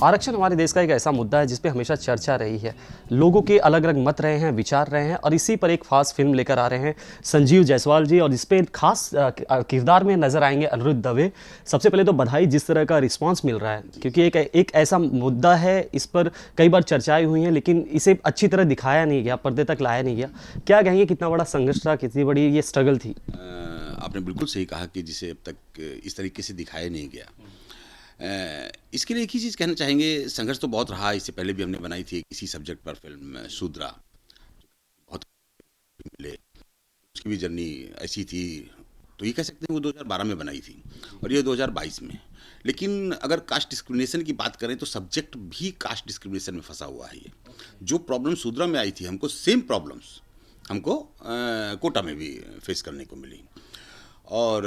आरक्षण हमारे देश का एक ऐसा मुद्दा है जिस पे हमेशा चर्चा रही है। लोगों के अलग अलग मत रहे हैं, विचार रहे हैं और इसी पर एक खास फिल्म लेकर आ रहे हैं संजीव जायसवाल जी और इस पे खास किरदार में नजर आएंगे अनिरुद्ध दवे। सबसे पहले तो बधाई जिस तरह का रिस्पांस मिल रहा है, क्योंकि एक ऐसा मुद्दा है, इस पर कई बार चर्चाएं हुई हैं लेकिन इसे अच्छी तरह दिखाया नहीं गया, पर्दे तक लाया नहीं गया। क्या कहेंगे, कितना बड़ा संघर्ष था, कितनी बड़ी ये स्ट्रगल थी? आपने बिल्कुल सही कहा कि जिसे अब तक इस तरीके से दिखाया नहीं गया। इसके लिए एक ही चीज़ कहना चाहेंगे, संघर्ष तो बहुत रहा। इससे पहले भी हमने बनाई थी इसी सब्जेक्ट पर फिल्म शूद्रा, बहुत मिले, उसकी भी जर्नी ऐसी थी। तो ये कह सकते हैं वो 2012 में बनाई थी और ये 2022 में। लेकिन अगर कास्ट डिस्क्रिमिनेशन की बात करें तो सब्जेक्ट भी कास्ट डिस्क्रिमिनेशन में फंसा हुआ है। ये जो प्रॉब्लम शूद्रा में आई थी, हमको सेम प्रॉब्लम्स हमको कोटा में भी फेस करने को मिली। और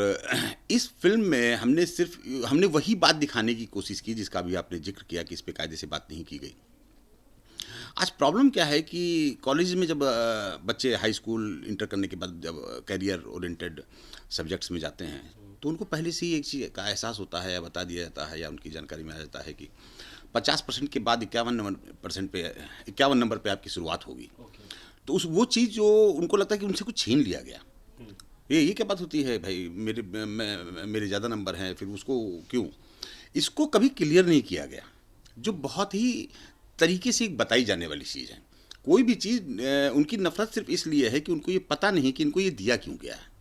इस फिल्म में हमने वही बात दिखाने की कोशिश की जिसका भी आपने जिक्र किया कि इस पे कायदे से बात नहीं की गई। आज प्रॉब्लम क्या है कि कॉलेज में जब बच्चे हाई स्कूल इंटर करने के बाद जब कैरियर ओरिएंटेड सब्जेक्ट्स में जाते हैं तो उनको पहले से ही एक चीज़ का एहसास होता है या बता दिया जाता है या उनकी जानकारी में आ जाता है कि 50% के बाद 51 नंबर पे आपकी शुरुआत होगी। तो वो चीज़ जो उनको लगता है कि उनसे कुछ छीन लिया गया। ये क्या बात होती है भाई, मेरे ज़्यादा नंबर हैं, फिर उसको क्यों? इसको कभी क्लियर नहीं किया गया, जो बहुत ही तरीके से एक बताई जाने वाली चीज़ है। कोई भी चीज़ उनकी नफरत सिर्फ इसलिए है कि उनको ये पता नहीं कि इनको ये दिया क्यों गया है।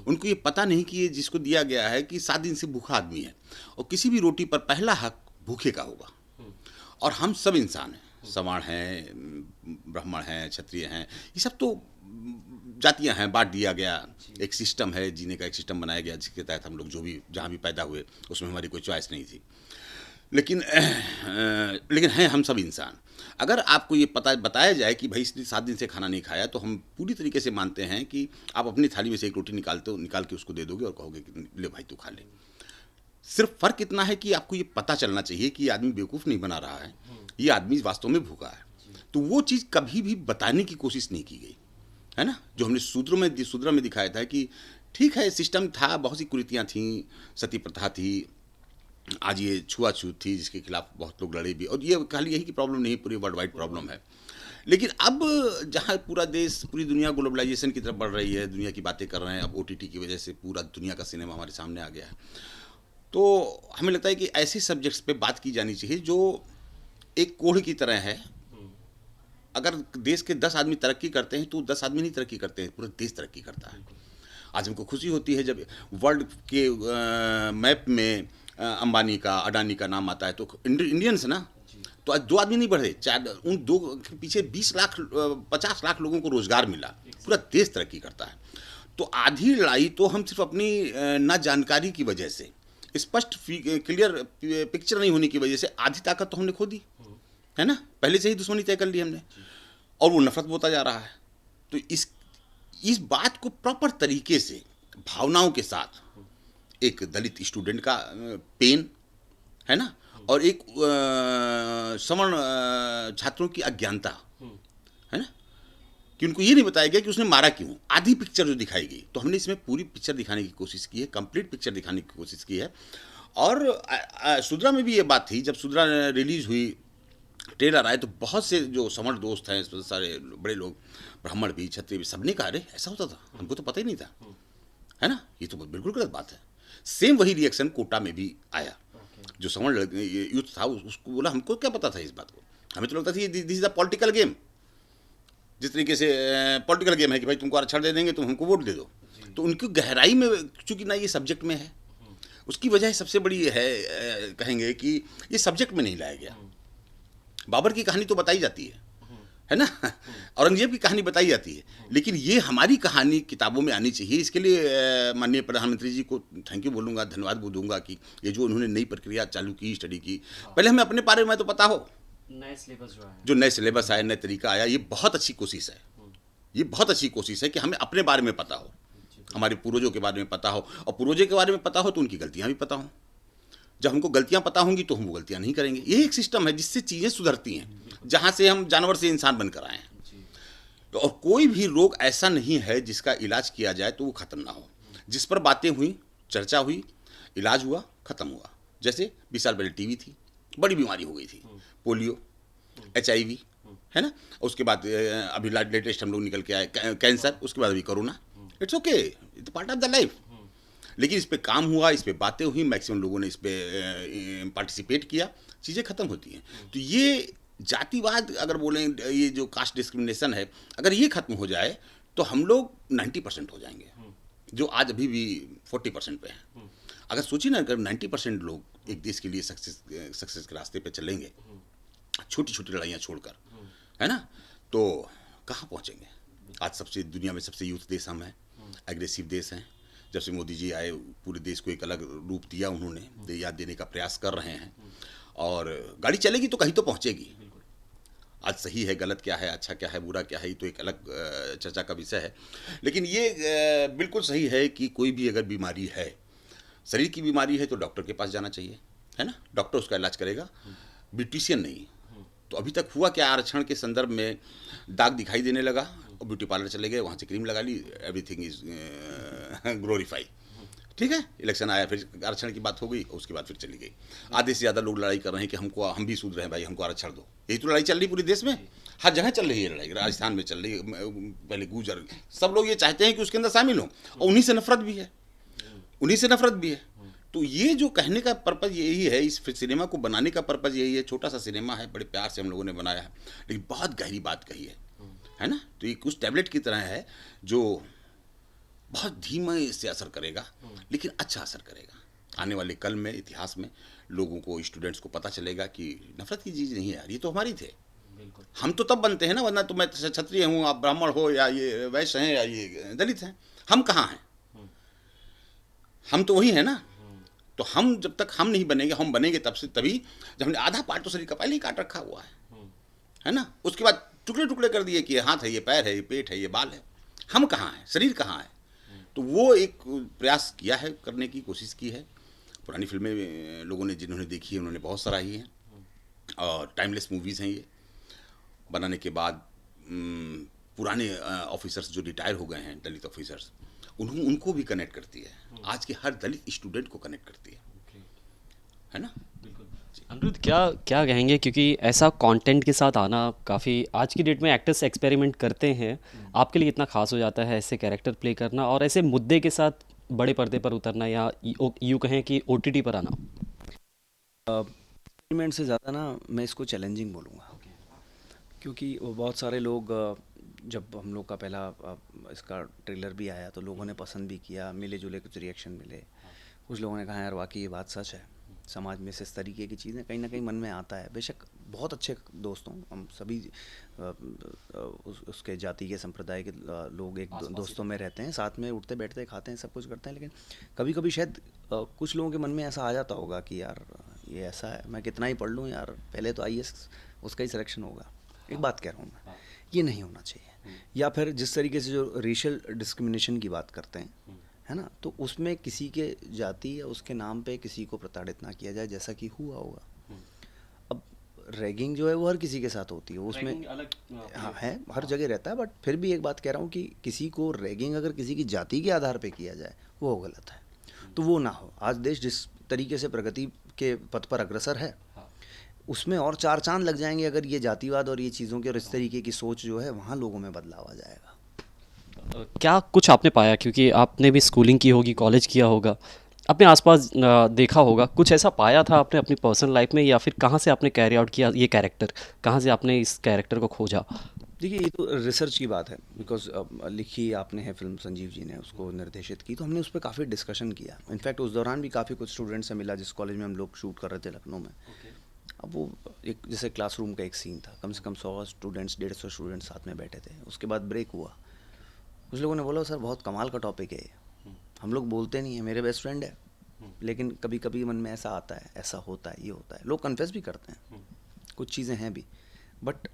उनको ये पता नहीं कि ये जिसको दिया गया है कि 7 दिन से भूखा आदमी है और किसी भी रोटी पर पहला हक भूखे का होगा। और हम सब इंसान हैं, सवर्ण हैं, ब्राह्मण हैं, क्षत्रिय हैं, ये सब तो जातियां हैं, बांट दिया गया। एक सिस्टम है, जीने का एक सिस्टम बनाया गया जिसके तहत हम लोग जो भी जहाँ भी पैदा हुए उसमें हमारी कोई चॉइस नहीं थी। लेकिन हैं हम सब इंसान। अगर आपको ये बताया जाए कि भाई इसने 7 दिन से खाना नहीं खाया, तो हम पूरी तरीके से मानते हैं कि आप अपनी थाली में से एक रोटी निकाल के उसको दे दोगे और कहोगे कि ले भाई तू खा ले। सिर्फ फ़र्क इतना है कि आपको ये पता चलना चाहिए कि ये आदमी बेवकूफ़ नहीं बना रहा है, ये आदमी वास्तव में भूखा है। तो वो चीज़ कभी भी बताने की कोशिश नहीं की गई, है ना। जो हमने सूद्रा में दिखाया था कि ठीक है, सिस्टम था, बहुत सी कुरीतियाँ थीं, सती प्रथा थी, आज ये छुआछूत थी जिसके खिलाफ बहुत लोग लड़े भी। और ये खाली यही की प्रॉब्लम नहीं, पूरी वर्ल्ड वाइड प्रॉब्लम है। लेकिन अब जहाँ पूरा देश, पूरी दुनिया ग्लोबलाइजेशन की तरफ बढ़ रही है, दुनिया की बातें कर रहे हैं, अब OTT की वजह से पूरा दुनिया का सिनेमा हमारे सामने आ गया है। तो हमें लगता है कि ऐसे सब्जेक्ट्स पे बात की जानी चाहिए जो एक कोढ़ की तरह है। अगर देश के 10 आदमी तरक्की करते हैं तो 10 आदमी नहीं तरक्की करते हैं, पूरा देश तरक्की करता है। आज हमको खुशी होती है जब वर्ल्ड के मैप में अंबानी का, अडानी का नाम आता है, तो इंडियंस ना, तो आज 2 आदमी नहीं बढ़े, उन 2 के पीछे 20 लाख 50 लाख लोगों को रोजगार मिला, पूरा देश तरक्की करता है। तो आधी लड़ाई तो हम सिर्फ अपनी ना जानकारी की वजह से, स्पष्ट क्लियर पिक्चर नहीं होने की वजह से आधी ताकत तो हमने खो दी, है ना। पहले से ही दुश्मनी तय कर ली हमने और वो नफरत बोता जा रहा है। तो इस बात को प्रॉपर तरीके से भावनाओं के साथ, एक दलित स्टूडेंट का पेन, है ना, और एक सवर्ण छात्रों की अज्ञानता, है ना, कि उनको ये नहीं बताया गया कि उसने मारा क्यों। आधी पिक्चर जो दिखाई गई, तो हमने इसमें पूरी पिक्चर दिखाने की कोशिश की है, कंप्लीट पिक्चर दिखाने की कोशिश की है। और शूद्रा में भी ये बात थी, जब शूद्रा रिलीज हुई, ट्रेलर आए, तो बहुत से जो सवर्ण दोस्त हैं, सारे बड़े लोग, ब्राह्मण भी, क्षत्रिय भी, सबने कहा अरे ऐसा होता था, हमको तो पता ही नहीं था, है ना, ये तो बिल्कुल गलत बात है। सेम वही रिएक्शन कोटा में भी आया। जो सवर्ण यूथ था उसको बोला हमको क्या पता था इस बात को, हमें तो लगता था this is a political game. जिस तरीके से पॉलिटिकल गेम है कि भाई तुमको आरक्षण दे देंगे, तुम हमको वोट दे दो। तो उनकी गहराई में चूंकि ना ये सब्जेक्ट में है, उसकी वजह सबसे बड़ी है, कहेंगे कि ये सब्जेक्ट में नहीं लाया गया। बाबर की कहानी तो बताई जाती है ना, औरंगजेब की कहानी बताई जाती है, लेकिन ये हमारी कहानी किताबों में आनी चाहिए। इसके लिए माननीय प्रधानमंत्री जी को थैंक यू बोलूँगा, धन्यवाद बोलूँगा कि ये जो उन्होंने नई प्रक्रिया चालू की, स्टडी की। पहले हमें अपने बारे में तो पता हो, नए सिलेबस जो नए सिलेबस आया, नए तरीका आया, ये बहुत अच्छी कोशिश है। ये बहुत अच्छी कोशिश है कि हमें अपने बारे में पता हो, हमारे पूर्वजों के बारे में पता हो, और पूर्वजों के बारे में पता हो तो उनकी गलतियाँ भी पता हों। जब हमको गलतियां पता होंगी तो हम वो गलतियां नहीं करेंगे। यही एक सिस्टम है जिससे चीज़ें सुधरती हैं, जहाँ से हम जानवर से इंसान बनकर आए हैं। तो और कोई भी रोग ऐसा नहीं है जिसका इलाज किया जाए तो वो ख़त्म ना हो। जिस पर बातें हुई, चर्चा हुई, इलाज हुआ, ख़त्म हुआ। जैसे 20 साल पहले टीवी थी, बड़ी बीमारी हो गई थी, पोलियो, HIV, है ना, उसके बाद अभी लेटेस्ट हम लोग निकल के आए कैंसर, उसके बाद अभी corona. It's okay, it's part of the life. लेकिन इस पे काम हुआ, इस पे बातें हुई, मैक्सिमम लोगों ने इस पे पार्टिसिपेट किया, चीज़ें खत्म होती हैं। तो ये जातिवाद अगर बोलें, ये जो कास्ट डिस्क्रिमिनेशन है, अगर ये खत्म हो जाए तो हम लोग 90% हो जाएंगे, जो आज अभी भी 40% पे हैं। अगर सोचिए ना, अगर 90% लोग एक देश के लिए सक्सेस के रास्ते पे चलेंगे, छोटी छोटी लड़ाइयाँ छोड़कर, है ना, तो कहाँ पहुँचेंगे। आज सबसे दुनिया में सबसे यूथ देश हम हैं, एग्रेसिव देश हैं। जब से मोदी जी आए, पूरे देश को एक अलग रूप दिया उन्होंने, याद देने का प्रयास कर रहे हैं। और गाड़ी चलेगी तो कहीं तो पहुँचेगी। आज सही है गलत क्या है, अच्छा क्या है बुरा क्या है, ये तो एक अलग चर्चा का विषय है। लेकिन ये बिल्कुल सही है कि कोई भी अगर बीमारी है, शरीर की बीमारी है, तो डॉक्टर के पास जाना चाहिए, है ना, डॉक्टर उसका इलाज करेगा, ब्यूटिशियन नहीं। तो अभी तक हुआ क्या, आरक्षण के संदर्भ में दाग दिखाई देने लगा और ब्यूटी पार्लर चले गए, वहाँ से क्रीम लगा ली, एवरीथिंग इज ग्लोरीफाई। ठीक है, इलेक्शन आया, फिर आरक्षण की बात हो गई, उसके बाद फिर चली गई। आधे से ज़्यादा लोग लड़ाई कर रहे हैं कि हमको, हम भी सूद रहे हैं भाई, हमको आरक्षण दो। यही तो लड़ाई चल रही पूरे देश में, हर जगह चल रही है लड़ाई, राजस्थान में चल रही है, पहले गुजर, सब लोग ये चाहते हैं कि उसके अंदर शामिल हों, और उन्हीं से नफरत भी है, उन्हीं से नफरत भी है। तो ये जो कहने का पर्पज़ यही है, इस सिनेमा को बनाने का पर्पज़ यही है। छोटा सा सिनेमा है, बड़े प्यार से हम लोगों ने बनाया है, लेकिन बहुत गहरी बात कही है ना। तो ये कुछ टैबलेट की तरह है जो बहुत धीमे से असर करेगा, लेकिन अच्छा असर करेगा। आने वाले कल में, इतिहास में लोगों को, स्टूडेंट्स को पता चलेगा कि नफरत की चीज़ नहीं है यार, ये तो हमारी थे। हम तो तब बनते हैं ना, वरना तो मैं क्षत्रिय हूँ, आप ब्राह्मण हो, या ये वैश्य हैं, या ये दलित हैं, हम कहाँ हैं, हम तो वही हैं ना। तो हम जब तक हम नहीं बनेंगे, हम बनेंगे तब से, तभी जब हमने आधा पार्ट तो शरीर का पहले ही काट रखा हुआ है ना, उसके बाद टुकड़े टुकड़े कर दिए कि ये हाथ है, ये पैर है, ये पेट है, ये बाल है, हम कहाँ हैं, शरीर कहाँ है। तो वो एक प्रयास किया है, करने की कोशिश की है। पुरानी फिल्में लोगों ने, जिन्होंने देखी है, उन्होंने बहुत सराही हैं, और टाइमलेस मूवीज़ हैं ये। बनाने के बाद पुराने ऑफिसर्स जो रिटायर हो गए हैं, दलित ऑफिसर्स, उनको भी कनेक्ट करती है, आज के हर दलित स्टूडेंट को कनेक्ट करती है ना। अनिरुद्ध, क्या क्या कहेंगे, क्योंकि ऐसा कंटेंट के साथ आना काफ़ी, आज की डेट में एक्टर्स एक्सपेरिमेंट करते हैं, आपके लिए इतना खास हो जाता है ऐसे कैरेक्टर प्ले करना और ऐसे मुद्दे के साथ बड़े पर्दे पर उतरना, या यूँ कहें कि OTT पर आना? एक्सपेरिमेंट से ज़्यादा ना मैं इसको चैलेंजिंग बोलूँगा, क्योंकि वो बहुत सारे लोग जब हम लोग का पहला इसका ट्रेलर भी आया तो लोगों ने पसंद भी किया, मिले जुले कुछ रिएक्शन मिले। कुछ लोगों ने कहा यार वाकई ये बात सच है, समाज में से इस तरीके की चीज़ें कहीं ना कहीं मन में आता है। बेशक बहुत अच्छे दोस्तों, हम सभी उसके जाति के संप्रदाय के लोग एक दोस्तों में रहते हैं, साथ में उठते बैठते खाते हैं, सब कुछ करते हैं, लेकिन कभी कभी शायद कुछ लोगों के मन में ऐसा आ जाता होगा कि यार ये ऐसा है, मैं कितना ही पढ़ लूँ यार, पहले तो IAS उसका ही सिलेक्शन होगा। एक बात कह रहा हूँ मैं, ये नहीं होना चाहिए। या फिर जिस तरीके से जो रेशियल डिस्क्रिमिनेशन की बात करते हैं, है ना, तो उसमें किसी के जाति या उसके नाम पे किसी को प्रताड़ित ना किया जाए, जैसा कि हुआ होगा। अब रैगिंग जो है वो हर किसी के साथ होती है, उसमें हाँ है, हर जगह रहता है, बट फिर भी एक बात कह रहा हूँ कि किसी को रैगिंग अगर किसी की जाति के आधार पे किया जाए वो गलत है, तो वो ना हो। आज देश जिस तरीके से प्रगति के पथ पर अग्रसर है, उसमें और 4 चांद लग जाएंगे अगर ये जातिवाद और ये चीज़ों के और इस तरीके की सोच जो है वहाँ लोगों में बदलाव आ जाएगा। क्या कुछ आपने पाया, क्योंकि आपने भी स्कूलिंग की होगी, कॉलेज किया होगा, अपने आसपास देखा होगा, कुछ ऐसा पाया था आपने अपनी पर्सनल लाइफ में, या फिर कहाँ से आपने कैरी आउट किया ये कैरेक्टर, कहाँ से आपने इस कैरेक्टर को खोजा? देखिए ये तो रिसर्च की बात है, बिकॉज लिखी आपने है फिल्म, संजीव जी ने उसको निर्देशित की, तो हमने उस पर काफ़ी डिस्कशन किया। इनफैक्ट उस दौरान भी काफ़ी कुछ स्टूडेंट्स से मिला जिस कॉलेज में हम लोग शूट कर रहे थे, लखनऊ में। अब वो एक जैसे क्लासरूम का एक सीन था, कम से कम 100 स्टूडेंट्स, 150 स्टूडेंट्स साथ में बैठे थे। उसके बाद ब्रेक हुआ, कुछ लोगों ने बोला सर बहुत कमाल का टॉपिक है ये, हम लोग बोलते नहीं है, मेरे बेस्ट फ्रेंड है, लेकिन कभी कभी मन में ऐसा आता है, ऐसा होता है, ये होता है, लोग कन्फेस भी करते हैं, कुछ चीज़ें हैं भी। बट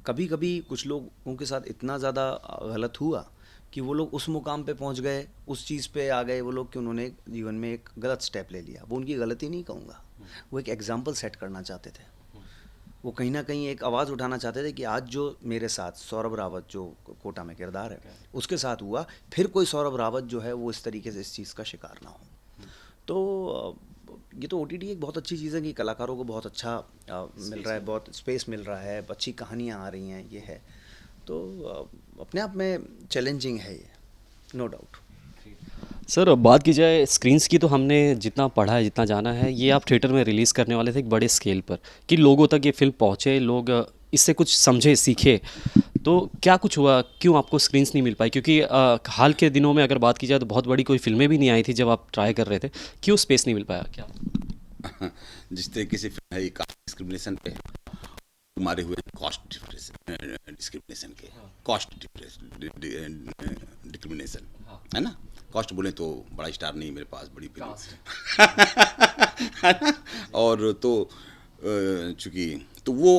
कभी कभी कुछ लोगों के साथ इतना ज़्यादा गलत हुआ कि वो लोग उस मुकाम पे पहुंच गए, उस चीज़ पे आ गए वो लोग कि उन्होंने जीवन में एक गलत स्टेप ले लिया। वो उनकी गलती नहीं कहूँगा, वो एक एग्जाम्पल सेट करना चाहते थे, वो कहीं ना कहीं एक आवाज़ उठाना चाहते थे कि आज जो मेरे साथ सौरभ रावत जो कोटा में किरदार है उसके साथ हुआ, फिर कोई सौरभ रावत जो है वो इस तरीके से इस चीज़ का शिकार ना हो। तो ये तो OTT एक बहुत अच्छी चीज़ है कि कलाकारों को बहुत अच्छा मिल रहा है, बहुत स्पेस मिल रहा है, अच्छी कहानियाँ आ रही हैं, ये है तो अपने आप में चैलेंजिंग है ये, नो डाउट। सर अब बात की जाए स्क्रीन्स की, तो हमने जितना पढ़ा है, जितना जाना है, ये आप थिएटर में रिलीज़ करने वाले थे एक बड़े स्केल पर कि लोगों तक ये फिल्म पहुँचे, लोग इससे कुछ समझे, सीखे। तो क्या कुछ हुआ, क्यों आपको स्क्रीन्स नहीं मिल पाई? क्योंकि हाल के दिनों में अगर बात की जाए तो बहुत बड़ी कोई फिल्में भी नहीं आई थी जब आप ट्राई कर रहे थे, क्यों स्पेस नहीं मिल पाया क्या? जिस तरीके से फिल्म है ये कास्ट डिस्क्रिमिनेशन पे मारे हुए हैं, कॉस्ट डिस्क्रिमिनेशन के, कॉस्ट डिस्क्रिमिनेशन है ना। कॉस्ट बोले तो बड़ा स्टार नहीं मेरे पास, बड़ी फिल्म है ना। और तो चूंकि तो वो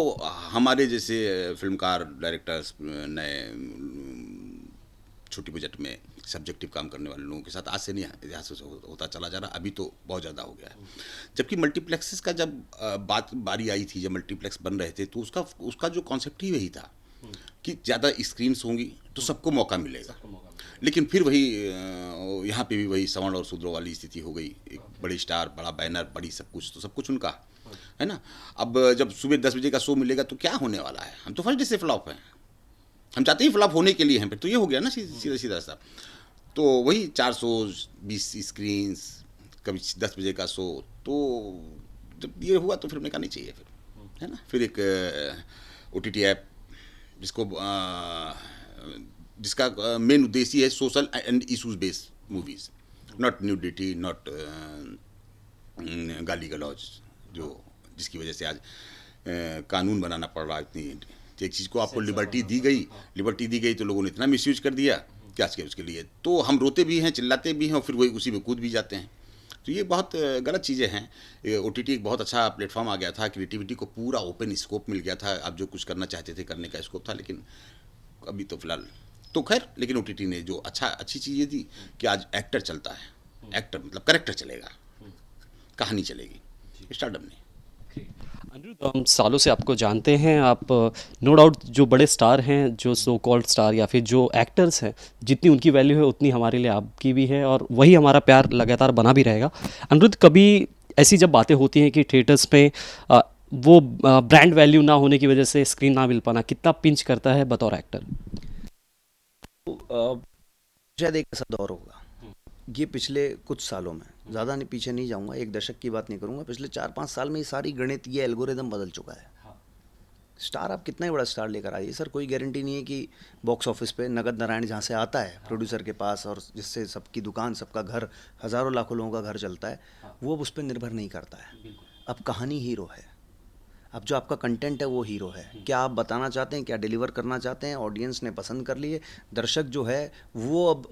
हमारे जैसे फिल्मकार डायरेक्टर्स नए छोटी बजट में सब्जेक्टिव काम करने वाले लोगों के साथ आज से नहीं, इतिहास से होता चला जा रहा, अभी तो बहुत ज़्यादा हो गया है। जबकि मल्टीप्लेक्सेस का जब बारी आई थी, जब मल्टीप्लेक्स बन रहे थे, तो उसका जो कॉन्सेप्ट ही वही था कि ज़्यादा स्क्रीन्स होंगी तो सबको मौका मिलेगा। लेकिन फिर वही यहाँ पे भी वही सवर्ण और शूद्रों वाली स्थिति हो गई। एक बड़े स्टार, बड़ा बैनर, बड़ी सब कुछ, तो सब कुछ उनका है ना। अब जब सुबह 10 बजे का शो मिलेगा तो क्या होने वाला है? हम तो फर्स्ट डे से फ्लॉप हैं, हम चाहते ही फ्लॉप होने के लिए हैं। फिर तो ये हो गया ना सीधा सीधा सा। तो वही 4 शोज, 20 स्क्रीन्स, कभी 10 बजे का शो, तो जब ये हुआ तो फिर हमने कहा नहीं चाहिए फिर, है ना। फिर एक OTT ऐप जिसका मेन उद्देश्य है social and issues based movies, not nudity, not गाली गलौज, जिसकी वजह से आज कानून बनाना पड़ रहा है। इतनी एक चीज़ को आपको लिबर्टी दी गई तो लोगों ने इतना मिसयूज कर दिया कि आज के उसके लिए तो हम रोते भी हैं, चिल्लाते भी हैं, और फिर वही उसी में कूद भी जाते हैं। तो ये बहुत गलत चीज़ें हैं। OTT एक बहुत अच्छा प्लेटफॉर्म आ गया था, क्रिएटिविटी को पूरा ओपन स्कोप मिल गया था, आप जो कुछ करना चाहते थे करने का स्कोप था। लेकिन अभी तो फिलहाल तो खैर, लेकिन OTT ने जो अच्छी चीज़ ये दी कि आज एक्टर चलता है, एक्टर मतलब करेक्टर चलेगा, कहानी चलेगी, स्टारडम ने। अनिरुद्ध, हम सालों से आपको जानते हैं, आप नो डाउट जो बड़े स्टार हैं, जो सो कॉल्ड स्टार या फिर जो एक्टर्स हैं, जितनी उनकी वैल्यू है उतनी हमारे लिए आपकी भी है, और वही हमारा प्यार लगातार बना भी रहेगा। अनिरुद्ध, कभी ऐसी जब बातें होती हैं कि थिएटर्स में वो ब्रांड वैल्यू ना होने की वजह से स्क्रीन ना मिल पाना कितना पिंच करता है बतौर एक्टर? शायद एक ऐसा दौर होगा, ये पिछले कुछ सालों में, ज़्यादा नहीं पीछे नहीं जाऊंगा, एक दशक की बात नहीं करूंगा, पिछले 4-5 साल में ये सारी गणित, ये एल्गोरिदम बदल चुका है। स्टार आप कितना ही बड़ा स्टार लेकर आइए सर, कोई गारंटी नहीं है कि बॉक्स ऑफिस पे नगद नारायण जहाँ से आता है प्रोड्यूसर के पास, और जिससे सबकी दुकान, सबका घर, हज़ारों लाखों लोगों का घर चलता है, वो अब उस पर निर्भर नहीं करता है। अब कहानी हीरो है, अब जो आपका कंटेंट है वो हीरो है। क्या आप बताना चाहते हैं, क्या डिलीवर करना चाहते हैं, ऑडियंस ने पसंद कर लिए, दर्शक जो है वो अब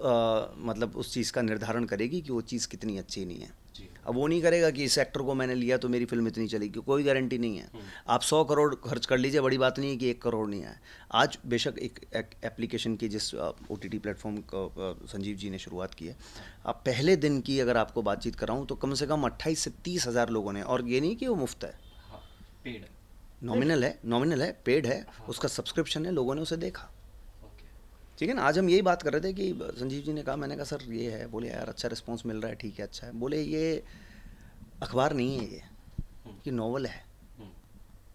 मतलब उस चीज़ का निर्धारण करेगी कि वो चीज़ कितनी अच्छी नहीं है। अब वो नहीं करेगा कि इस एक्टर को मैंने लिया तो मेरी फिल्म इतनी चलेगी, कोई गारंटी नहीं है। आप 100 करोड़ खर्च कर लीजिए, बड़ी बात नहीं है कि 1 करोड़ नहीं आए। आज बेशक एक एप्लीकेशन की, जिस OTT प्लेटफॉर्म को संजीव जी ने शुरुआत की है, आप पहले दिन की अगर आपको बातचीत कराऊँ तो कम से कम 28 से 30 हज़ार लोगों ने, और ये नहीं कि वो मुफ्त है, नॉमिनल है, पेड है, उसका सब्सक्रिप्शन है, लोगों ने उसे देखा। ठीक है ना। आज हम यही बात कर रहे थे कि संजीव जी ने कहा, मैंने कहा सर ये है, बोले यार अच्छा रिस्पांस मिल रहा है, ठीक है, अच्छा है। बोले ये अखबार नहीं है, ये नॉवल है,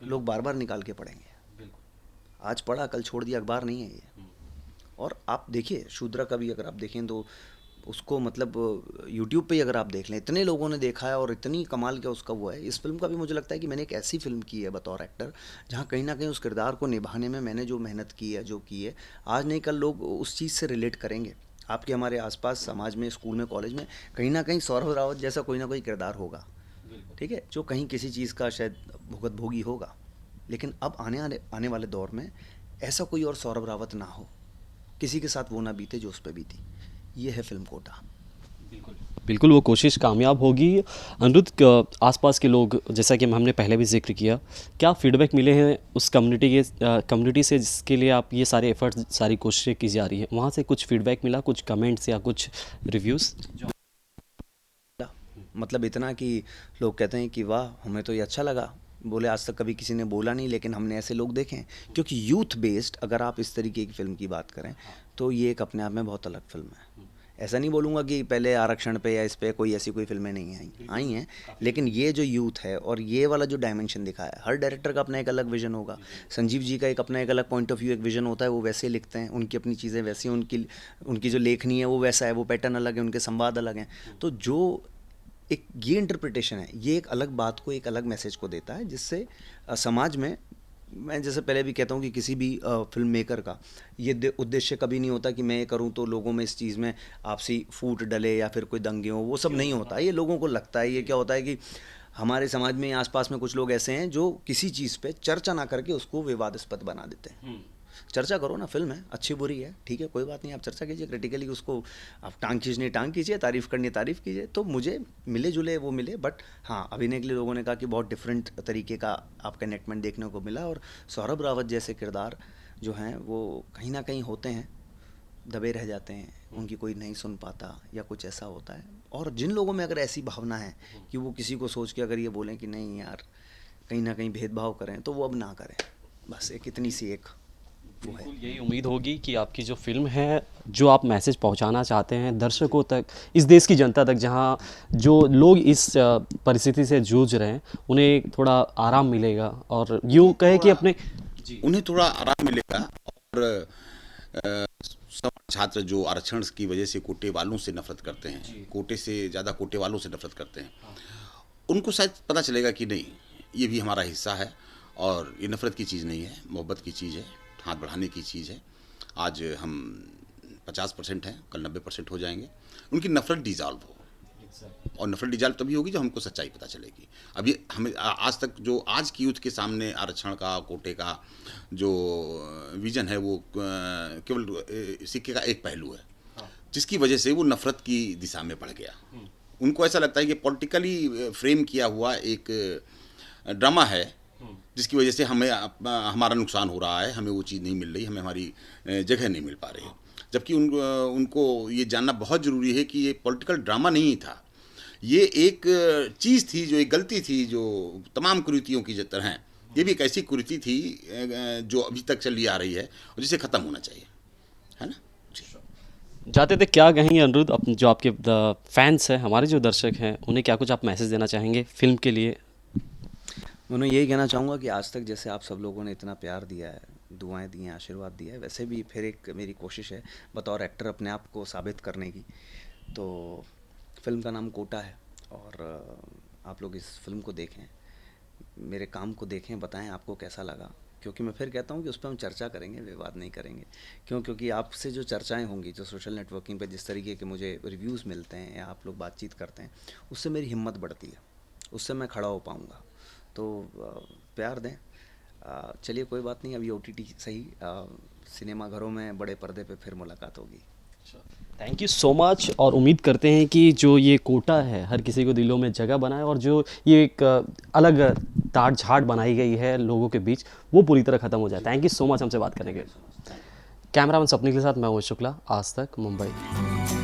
लोग बार बार निकाल के पढ़ेंगे, आज पढ़ा कल छोड़ दिया, अखबार नहीं है ये। और आप देखिए शूद्रा का भी अगर आप देखें तो उसको मतलब यूट्यूब पे ही अगर आप देख लें, इतने लोगों ने देखा है और इतनी कमाल का उसका वो है। इस फिल्म का भी मुझे लगता है कि मैंने एक ऐसी फिल्म की है बतौर एक्टर, जहाँ कहीं ना कहीं उस किरदार को निभाने में मैंने जो मेहनत की है, जो की है, आज नहीं कल लोग उस चीज़ से रिलेट करेंगे। आपके हमारे आसपास समाज में, स्कूल में, कॉलेज में कहीं ना कहीं सौरभ रावत जैसा कोई ना कोई किरदार होगा, ठीक है, जो कहीं किसी चीज़ का शायद भुगतभोगी होगा। लेकिन अब आने वाले दौर में ऐसा कोई और सौरभ रावत ना हो, किसी के साथ वो ना बीते जो उस पर बीती। ये है फिल्म कोटा। बिल्कुल वो कोशिश कामयाब होगी। अनिरुद्ध, आसपास के लोग, जैसा कि हमने पहले भी जिक्र किया, क्या फीडबैक मिले हैं उस कम्युनिटी से जिसके लिए आप ये सारे एफर्ट्स, सारी कोशिशें की जा रही हैं, वहाँ से कुछ फीडबैक मिला, कुछ कमेंट्स या कुछ रिव्यूज़? मतलब इतना कि लोग कहते हैं कि वाह हमें तो ये अच्छा लगा, बोले आज तक कभी किसी ने बोला नहीं, लेकिन हमने ऐसे लोग देखे हैं। क्योंकि यूथ बेस्ड अगर आप इस तरीके की फ़िल्म की बात करें तो ये एक अपने आप में बहुत अलग फिल्म है। ऐसा नहीं बोलूँगा कि पहले आरक्षण पे या इस पे कोई ऐसी कोई फिल्में नहीं आई हैं, लेकिन ये जो यूथ है और ये वाला जो डायमेंशन दिखाया है, हर डायरेक्टर का अपना एक अलग विजन होगा। संजीव जी का एक अपना एक अलग पॉइंट ऑफ व्यू, एक विजन होता है, वो वैसे लिखते हैं, उनकी अपनी चीज़ें वैसी हैं, उनकी जो लेखनी है वो वैसा है, वो पैटर्न अलग है, उनके संवाद अलग हैं। तो जो एक ये इंटरप्रिटेशन है, ये एक अलग बात को, एक अलग मैसेज को देता है, जिससे समाज में, मैं जैसे पहले भी कहता हूँ कि किसी भी फिल्म मेकर का ये उद्देश्य कभी नहीं होता कि मैं ये करूँ तो लोगों में इस चीज़ में आपसी फूट डले या फिर कोई दंगे हो, वो सब नहीं होता। ये लोगों को लगता है, ये क्या होता है कि हमारे समाज में आसपास में कुछ लोग ऐसे हैं जो किसी चीज़ पे चर्चा ना करके उसको विवादास्पद बना देते हैं। चर्चा करो ना, फिल्म है, अच्छी बुरी है, ठीक है, कोई बात नहीं, आप चर्चा कीजिए क्रिटिकली उसको, आप टांग खींचनी टांग कीजिए, तारीफ़ करनी तारीफ़ कीजिए। तो मुझे मिले जुले वो मिले, बट हाँ, अभिनय के लिए लोगों ने कहा कि बहुत डिफरेंट तरीके का आपका कनेक्टमेंट देखने को मिला, और सौरभ रावत जैसे किरदार जो हैं वो कहीं ना कहीं होते हैं, दबे रह जाते हैं, उनकी कोई नहीं सुन पाता या कुछ ऐसा होता है। और जिन लोगों में अगर ऐसी भावना है कि वो किसी को सोच के अगर ये बोलें कि नहीं यार कहीं ना कहीं भेदभाव करें, तो वो अब ना करें, बस एक इतनी सी एक वो है। बिल्कुल यही उम्मीद होगी कि आपकी जो फिल्म है, जो आप मैसेज पहुंचाना चाहते हैं दर्शकों तक, इस देश की जनता तक, जहां जो लोग इस परिस्थिति से जूझ रहे हैं, उन्हें थोड़ा आराम मिलेगा, और यूँ कहे कि अपने उन्हें थोड़ा आराम मिलेगा। और छात्र जो आरक्षण की वजह से कोटे वालों से नफरत करते हैं, कोटे से ज़्यादा कोटे वालों से नफरत करते हैं, उनको शायद पता चलेगा कि नहीं, ये भी हमारा हिस्सा है, और ये नफरत की चीज़ नहीं है, मोहब्बत की चीज़ है, हाथ बढ़ाने की चीज़ है। आज हम 50% हैं, कल 90% हो जाएंगे। उनकी नफरत डिज़ॉल्व हो, और नफरत डिज़ॉल्व तभी होगी जब हमको सच्चाई पता चलेगी। अब ये हमें आज तक जो आज की यूथ के सामने आरक्षण का, कोटे का जो विजन है, वो केवल सिक्के का एक पहलू है, जिसकी वजह से वो नफरत की दिशा में बढ़ गया। उनको ऐसा लगता है कि पॉलिटिकली फ्रेम किया हुआ एक ड्रामा है, जिसकी वजह से हमें हमारा नुकसान हो रहा है, हमें वो चीज़ नहीं मिल रही, हमें हमारी जगह नहीं मिल पा रही है। जबकि उनको ये जानना बहुत ज़रूरी है कि ये पॉलिटिकल ड्रामा नहीं था, ये एक चीज़ थी, जो एक गलती थी, जो तमाम कुरीतियों की तरह है, ये भी एक ऐसी कुरीति थी जो अभी तक चली आ रही है और जिसे ख़त्म होना चाहिए, है ना। जाते थे क्या कहेंगे अनिरुद्ध, अपने जो आपके फैंस हैं, हमारे जो दर्शक हैं, उन्हें क्या कुछ आप मैसेज देना चाहेंगे फिल्म के लिए? मैं उन्हें यही कहना चाहूँगा कि आज तक जैसे आप सब लोगों ने इतना प्यार दिया है, दुआएं दी हैं, आशीर्वाद दिया है, वैसे भी फिर एक मेरी कोशिश है बतौर एक्टर अपने आप को साबित करने की। तो फिल्म का नाम कोटा है, और आप लोग इस फिल्म को देखें, मेरे काम को देखें, बताएं आपको कैसा लगा, क्योंकि मैं फिर कहता हूँ कि उस पर हम चर्चा करेंगे, विवाद नहीं करेंगे। क्योंकि आपसे जो चर्चाएं होंगी, जो सोशल नेटवर्किंग पे जिस तरीके के मुझे रिव्यूज़ मिलते हैं या आप लोग बातचीत करते हैं, उससे मेरी हिम्मत बढ़ती है, उससे मैं खड़ा हो पाऊँगा। तो प्यार दें। चलिए कोई बात नहीं, अभी OTT सही, सिनेमा घरों में बड़े पर्दे पे फिर मुलाकात होगी। थैंक यू सो मच, और उम्मीद करते हैं कि जो ये कोटा है हर किसी को दिलों में जगह बनाए, और जो ये एक अलग ताड़ झाड़ बनाई गई है लोगों के बीच, वो पूरी तरह ख़त्म हो जाए। थैंक यू सो मच हमसे बात करने के लिए। कैमरामैन स्वप्निल के साथ मैं हूँ शुक्ला, आज तक मुंबई।